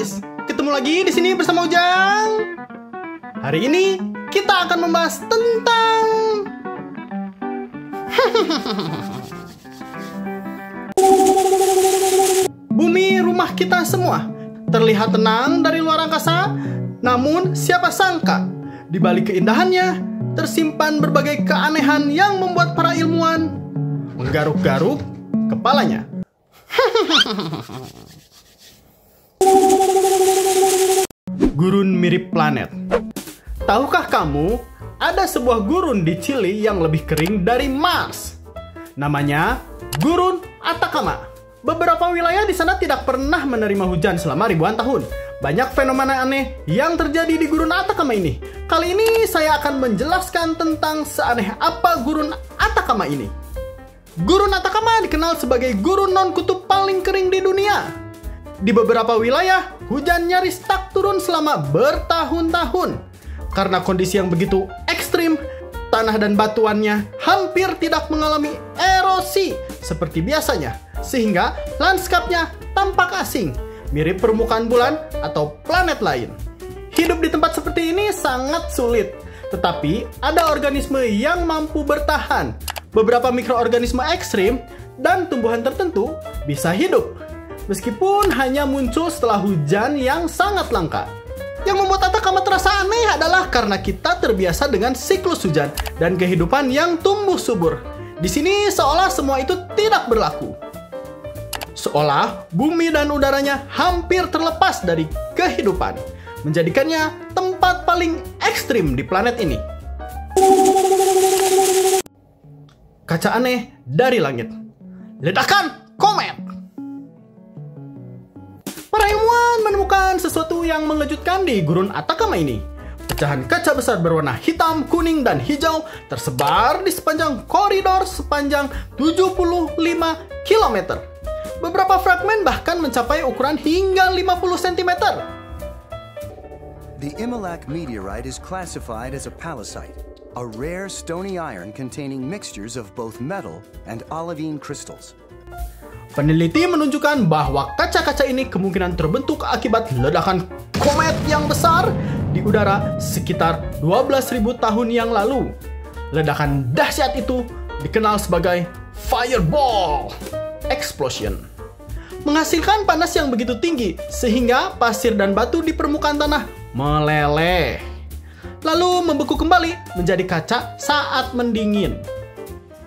guys, ketemu lagi di sini bersama Ujang. Hari ini kita akan membahas tentang bumi rumah kita semua. Terlihat tenang dari luar angkasa, namun siapa sangka di balik keindahannya tersimpan berbagai keanehan yang membuat para ilmuwan menggaruk-garuk kepalanya. Gurun mirip planet. Tahukah kamu, ada sebuah gurun di Chili yang lebih kering dari Mars? Namanya Gurun Atacama. Beberapa wilayah di sana tidak pernah menerima hujan selama ribuan tahun. Banyak fenomena aneh yang terjadi di Gurun Atacama ini. Kali ini saya akan menjelaskan tentang seaneh apa Gurun Atacama ini. Gurun Atacama dikenal sebagai gurun non-kutub paling kering di dunia. Di beberapa wilayah, hujan nyaris tak turun selama bertahun-tahun. Karena kondisi yang begitu ekstrim, tanah dan batuannya hampir tidak mengalami erosi seperti biasanya. Sehingga lanskapnya tampak asing, mirip permukaan bulan atau planet lain. Hidup di tempat seperti ini sangat sulit. Tetapi ada organisme yang mampu bertahan. Beberapa mikroorganisme ekstrim dan tumbuhan tertentu bisa hidup, meskipun hanya muncul setelah hujan yang sangat langka. Yang membuat Atacama terasa aneh adalah karena kita terbiasa dengan siklus hujan dan kehidupan yang tumbuh subur. Di sini seolah semua itu tidak berlaku. Seolah bumi dan udaranya hampir terlepas dari kehidupan, menjadikannya tempat paling ekstrim di planet ini. Kaca aneh dari langit. Ledakan komet. Para ilmuwan menemukan sesuatu yang mengejutkan di Gurun Atacama ini. Pecahan kaca besar berwarna hitam, kuning, dan hijau tersebar di sepanjang koridor sepanjang 75 km. Beberapa fragmen bahkan mencapai ukuran hingga 50 cm. The Imilac meteorite is classified as a palisite, a rare stony iron containing mixtures of both metal and olivine crystals. Peneliti menunjukkan bahwa kaca-kaca ini kemungkinan terbentuk akibat ledakan komet yang besar di udara sekitar 12.000 tahun yang lalu. Ledakan dahsyat itu dikenal sebagai fireball explosion, menghasilkan panas yang begitu tinggi sehingga pasir dan batu di permukaan tanah meleleh, lalu membeku kembali menjadi kaca saat mendingin.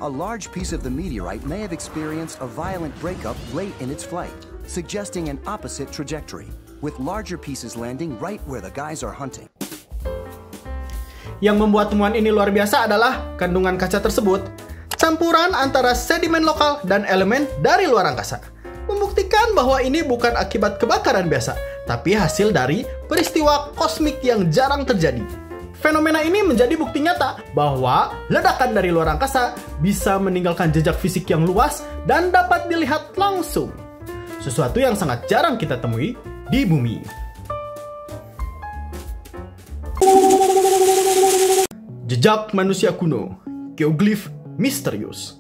A large piece of the meteorite may have experienced a violent breakup late in its flight, suggesting an opposite trajectory, with larger pieces landing right where the guys are hunting. Yang membuat temuan ini luar biasa adalah kandungan kaca tersebut, campuran antara sedimen lokal dan elemen dari luar angkasa, membuktikan bahwa ini bukan akibat kebakaran biasa, tapi hasil dari peristiwa kosmik yang jarang terjadi. Fenomena ini menjadi bukti nyata bahwa ledakan dari luar angkasa bisa meninggalkan jejak fisik yang luas dan dapat dilihat langsung. Sesuatu yang sangat jarang kita temui di bumi. Jejak manusia kuno, geoglif misterius.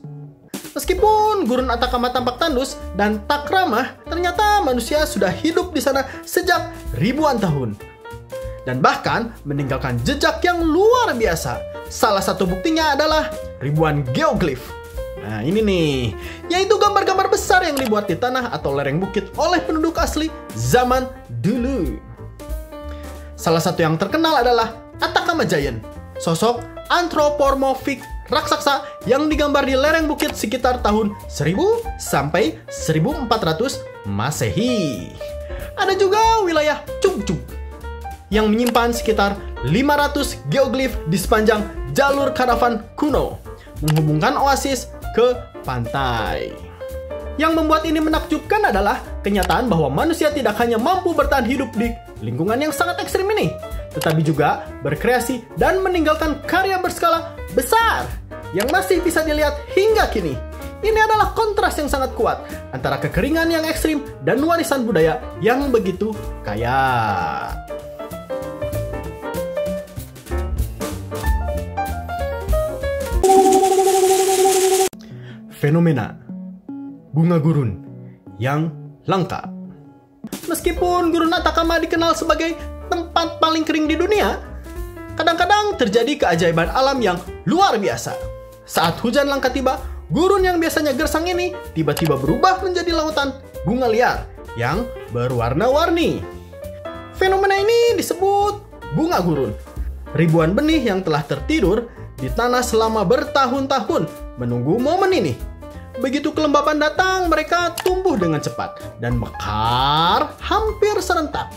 Meskipun Gurun Atacama tampak tandus dan tak ramah, ternyata manusia sudah hidup di sana sejak ribuan tahun. Dan bahkan meninggalkan jejak yang luar biasa. Salah satu buktinya adalah ribuan geoglif. Nah ini nih, yaitu gambar-gambar besar yang dibuat di tanah atau lereng bukit oleh penduduk asli zaman dulu. Salah satu yang terkenal adalah Atacama Giant, sosok antropomorfik raksasa yang digambar di lereng bukit sekitar tahun 1000 sampai 1400 Masehi. Ada juga wilayah Chungcheong yang menyimpan sekitar 500 geoglif di sepanjang jalur karavan kuno, menghubungkan oasis ke pantai. Yang membuat ini menakjubkan adalah kenyataan bahwa manusia tidak hanya mampu bertahan hidup di lingkungan yang sangat ekstrim ini, tetapi juga berkreasi dan meninggalkan karya berskala besar yang masih bisa dilihat hingga kini. Ini adalah kontras yang sangat kuat antara kekeringan yang ekstrim dan warisan budaya yang begitu kaya. Fenomena bunga gurun yang langka. Meskipun Gurun Atacama dikenal sebagai tempat paling kering di dunia, kadang-kadang terjadi keajaiban alam yang luar biasa. Saat hujan langka tiba, gurun yang biasanya gersang ini tiba-tiba berubah menjadi lautan bunga liar yang berwarna-warni. Fenomena ini disebut bunga gurun. Ribuan benih yang telah tertidur di tanah selama bertahun-tahun menunggu momen ini. Begitu kelembapan datang, mereka tumbuh dengan cepat dan mekar hampir serentak.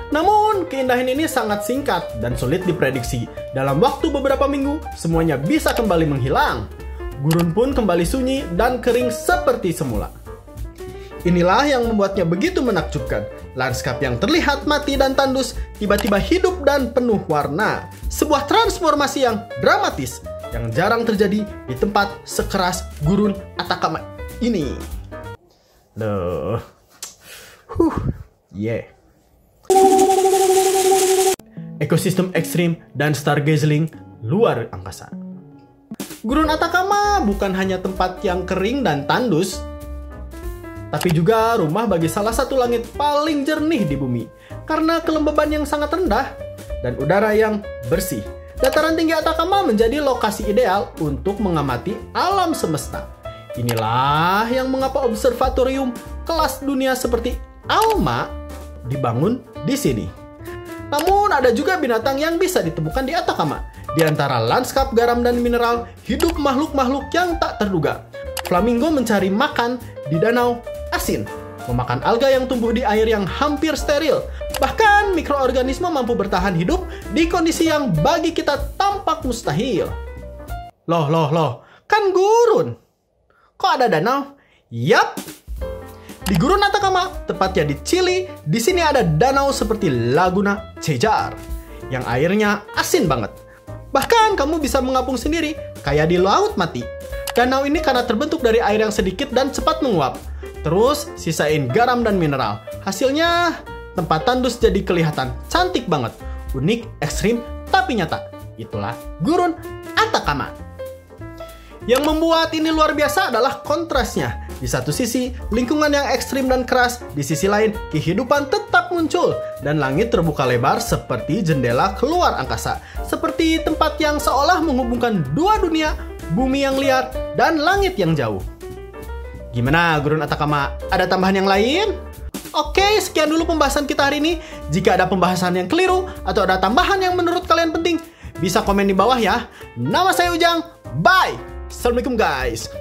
Namun, keindahan ini sangat singkat dan sulit diprediksi. Dalam waktu beberapa minggu, semuanya bisa kembali menghilang. Gurun pun kembali sunyi dan kering seperti semula. Inilah yang membuatnya begitu menakjubkan. Lanskap yang terlihat mati dan tandus tiba-tiba hidup dan penuh warna. Sebuah transformasi yang dramatis yang jarang terjadi di tempat sekeras Gurun Atacama ini. Loh. Yeah. Ekosistem ekstrim dan stargazing luar angkasa. Gurun Atacama bukan hanya tempat yang kering dan tandus, tapi juga rumah bagi salah satu langit paling jernih di bumi karena kelembaban yang sangat rendah dan udara yang bersih. Dataran tinggi Atacama menjadi lokasi ideal untuk mengamati alam semesta. Inilah yang mengapa observatorium kelas dunia seperti ALMA dibangun di sini. Namun ada juga binatang yang bisa ditemukan di Atacama. Di antara lanskap garam dan mineral, hidup makhluk-makhluk yang tak terduga. Flamingo mencari makan di danau asin, memakan alga yang tumbuh di air yang hampir steril. Bahkan mikroorganisme mampu bertahan hidup di kondisi yang bagi kita tampak mustahil. Loh, kan gurun. Kok ada danau? Yap. Di Gurun Atacama, tepatnya di Chili, di sini ada danau seperti Laguna Chejar yang airnya asin banget. Bahkan kamu bisa mengapung sendiri, kayak di laut mati. Danau ini karena terbentuk dari air yang sedikit dan cepat menguap. Terus sisain garam dan mineral. Hasilnya tempat tandus jadi kelihatan cantik banget. Unik, ekstrim, tapi nyata. Itulah Gurun Atacama. Yang membuat ini luar biasa adalah kontrasnya. Di satu sisi, lingkungan yang ekstrim dan keras. Di sisi lain, kehidupan tetap muncul. Dan langit terbuka lebar seperti jendela keluar angkasa. Seperti tempat yang seolah menghubungkan dua dunia, bumi yang liar dan langit yang jauh. Gimana Gurun Atacama? Ada tambahan yang lain? Oke, sekian dulu pembahasan kita hari ini. Jika ada pembahasan yang keliru atau ada tambahan yang menurut kalian penting, bisa komen di bawah ya. Nama saya Ujang. Bye. Assalamualaikum guys.